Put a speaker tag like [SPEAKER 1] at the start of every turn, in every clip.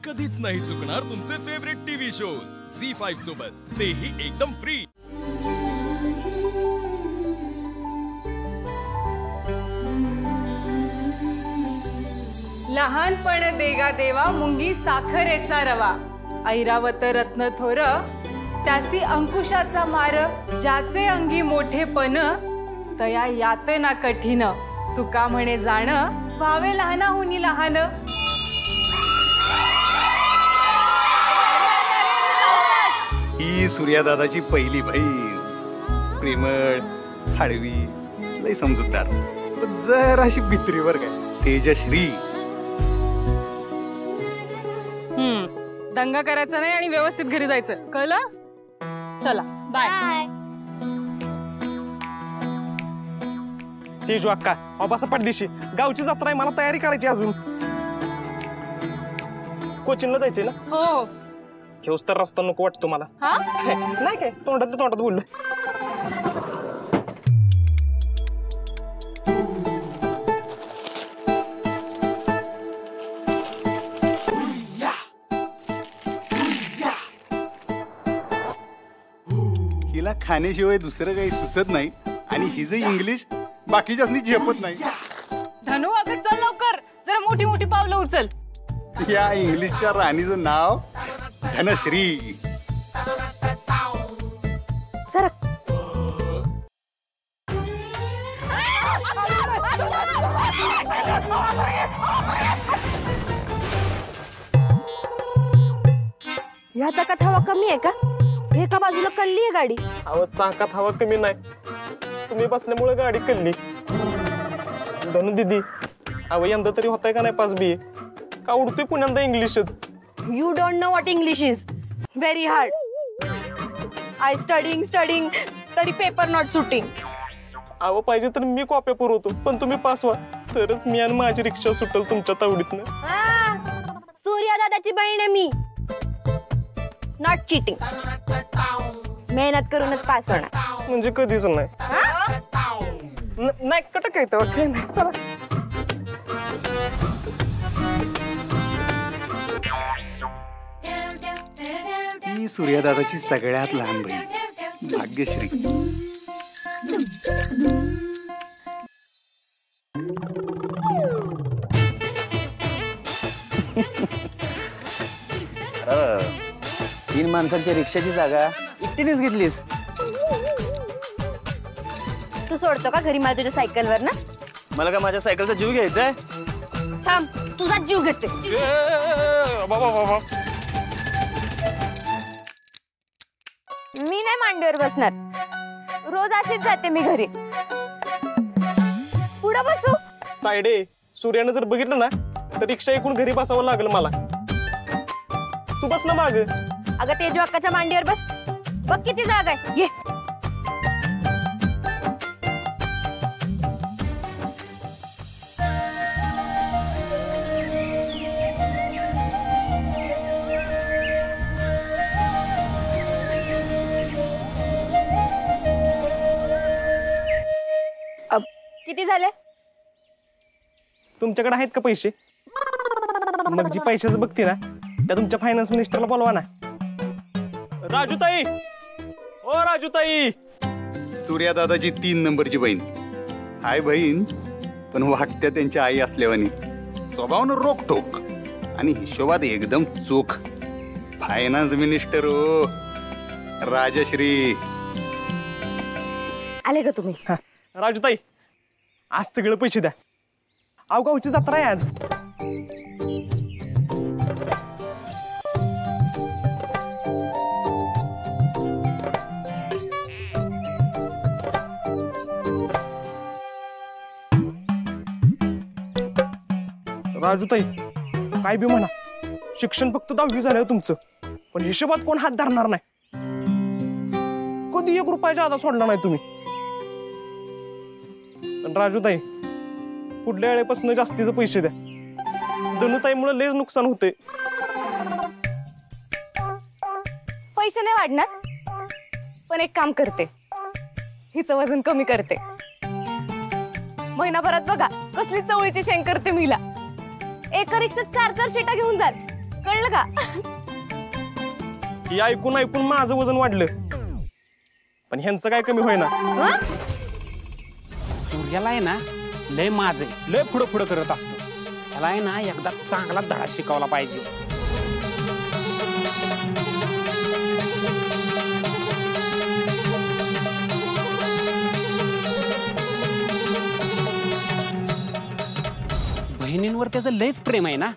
[SPEAKER 1] कधीच नाही चुकणार तुमचे फेवरेट टीव्ही शोज झी5 सोबत, तेही एकदम फ्री।
[SPEAKER 2] लहानपण देगा देवा मुंगी साखरेचा रवा, ऐरावत रत्न थोर त्यासी अंकुशाचा मार, ज्याचे अंगी मोठेपण तया यातना कठीण, तुका म्हणे जाण व्हावे लहानाहुनी लहान।
[SPEAKER 3] ही सूर्यादादाची पहिली बहीण, प्रेमळ, हळवी, लय समजूतदार, जराशी भित्रीवर काय तेजश्री।
[SPEAKER 2] दंगा करायचा नाही आणि व्यवस्थित घरी जायचं, कळलं? चला बाय।
[SPEAKER 4] तेजू अक्का बाबासा पडदिशी गावची जत्रा आहे, मला तयारी करायची अजून। कोचिंगला जायचे ना?
[SPEAKER 2] हो।
[SPEAKER 4] ठेवस तर रस्ता नको वाटतो मला। नाही काय तोंडात बोललो।
[SPEAKER 3] हिला खाण्याशिवाय दुसरं काही सुचत नाही आणि हिचं इंग्लिश बाकीच्यासनी झेपत नाही।
[SPEAKER 2] धनु अगं चल लवकर, जरा मोठी मोठी पावलं उचल।
[SPEAKER 3] या इंग्लिशच्या राणीचं नाव धनश्री।
[SPEAKER 5] या चाकात हवा कमी आहे का? एका बाजूला कल्ली आहे गाडी।
[SPEAKER 4] अहो चाकात हवा कमी नाही, तुम्ही बसल्यामुळे गाडी कल्ली। धनु दीदी अहो यंदा तरी होताय का नाही पास बी? का उडतोय पुण्यांदा इंग्लिशच?
[SPEAKER 5] You don't know what English is, very hard. I studying तरी पेपर नॉट सुटिंग।
[SPEAKER 4] अहो पाहिजे तर मी कॉप्या पुरवतो, पण तुम्ही पास व्हा तरच मी आणि माझी रिक्षा सुटल तुमच्या तावडीतनं।
[SPEAKER 5] सूर्या दादाची बहीण आहे मी, नॉट चीटिंग। मेहनत करूनच पास होणार।
[SPEAKER 4] म्हणजे कधीच नाही। नाही कटक आहे तेव्हा काय नाही। चला
[SPEAKER 3] ही सूर्यादादाची सगळ्यात लहान बहीण भाग्यश्री।
[SPEAKER 6] तीन माणसांच्या रिक्षाची जागा एकटीनेच घेतलीस?
[SPEAKER 5] तू सोडतो का घरी मला तुझ्या सायकलवर ना?
[SPEAKER 6] मला का माझ्या सायकलचा जीव घ्यायचा आहे?
[SPEAKER 5] थांब, तुझा जीव घेते। मी नाही मांडीवर बसणार, रोज अशीच जाते मी घरी। पुढे बसू?
[SPEAKER 4] तायडे सूर्यानं जर बघितलं ना तर रिक्षा ऐकून घरी बसावं लागल मला। तू बस ना माग।
[SPEAKER 5] अगं तेजू अक्काच्या मांडीवर बस, बघ किती जागा आहे। ये किती झाले?
[SPEAKER 4] तुमच्याकडे आहेत का पैसे? मग जी पैशाचं बघते ना त्या तुमच्या फायनान्स मिनिस्टरला बोलवा ना। राजूताई, ओ राजूताई।
[SPEAKER 3] सूर्यादादाची 3 नंबरची बहीण हाय बहीण, पण वाटत्या त्यांच्या आई असल्यावानी, स्वभावानं रोकटोक आणि हिशोबात एकदम चोख। फायनान्स मिनिस्टर ओ राजश्री।
[SPEAKER 5] आले का तुम्ही?
[SPEAKER 4] राजूताई आज सगळे पैसे द्या, गावची जत्रा आहे आज। राजूताई काय बी म्हणा, शिक्षण फक्त 10वी झालं तुमचं, पण हिशोबात कोण हात धरणार नाही। कधी 1 रुपया जादा सोडला नाही तुम्ही। पण राजूताई पुढल्या वेळेपासून जास्तीचे पैसे द्या, धनुताईमुळे लयच नुकसान होते।
[SPEAKER 2] पैसे नाही वाढणार, पण एक काम करते, हिचं वजन कमी करते। महिनाभरात बघा कसली चवळीची शेंग करते मीला। एका रिक्षात 4-4 शीटा घेऊन जाल,
[SPEAKER 5] कळलं का?
[SPEAKER 4] हे ऐकून ऐकून माझं वजन वाढलं, पण ह्यांचं काय कमी होईना.
[SPEAKER 7] सूर्याला आहे ना लय माझे लय पुढं पुढं करत असतो. त्याला आहे ना एकदा चांगला धडा शिकवला पाहिजे. बहिणींवर त्याचं लयच प्रेम आहे ना,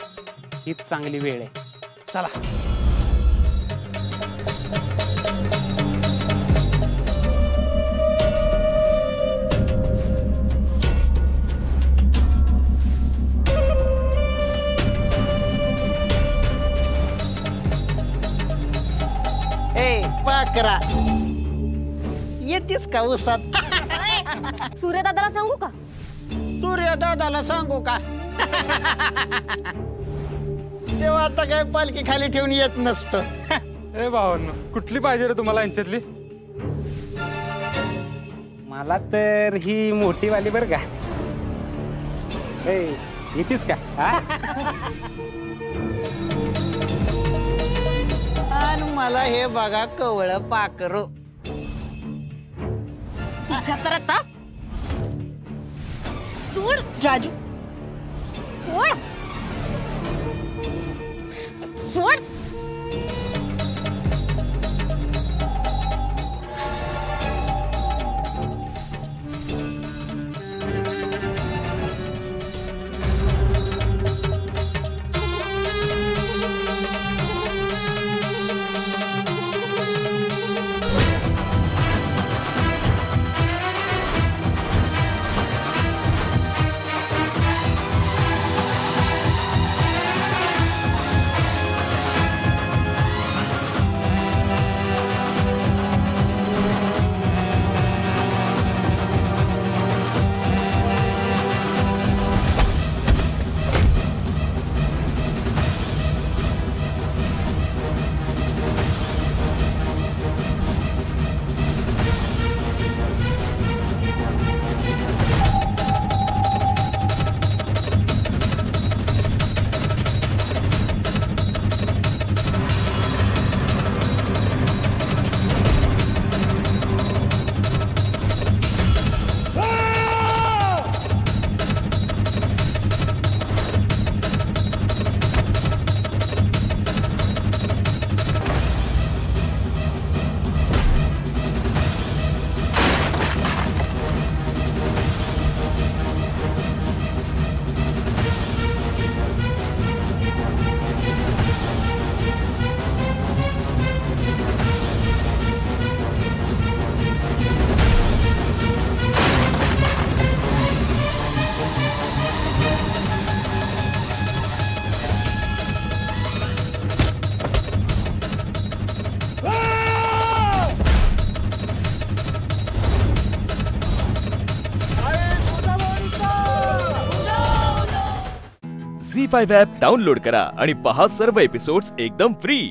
[SPEAKER 7] हीच चांगली वेळ आहे. चला.
[SPEAKER 8] पाकरा येतेस का उसात?
[SPEAKER 5] सूर्यदादाला सांगू का?
[SPEAKER 8] सूर्यदादाला सांगू का? तेव्हा आता काय पालखी खाली ठेवून येत नसतं.
[SPEAKER 9] ए भावांनो, कुठली पाहिजे रे तुम्हाला यांच्यातली?
[SPEAKER 7] मला तर ही मोठी वाली बर का. येतीस का?
[SPEAKER 8] आणि मला हे बघा कवळ पाकरो.
[SPEAKER 5] तुझ्या तर आता सोड राजू, सोड सोड.
[SPEAKER 1] झी5 ॲप डाउनलोड करा आणि पहा सर्व एपिसोड्स एकदम फ्री.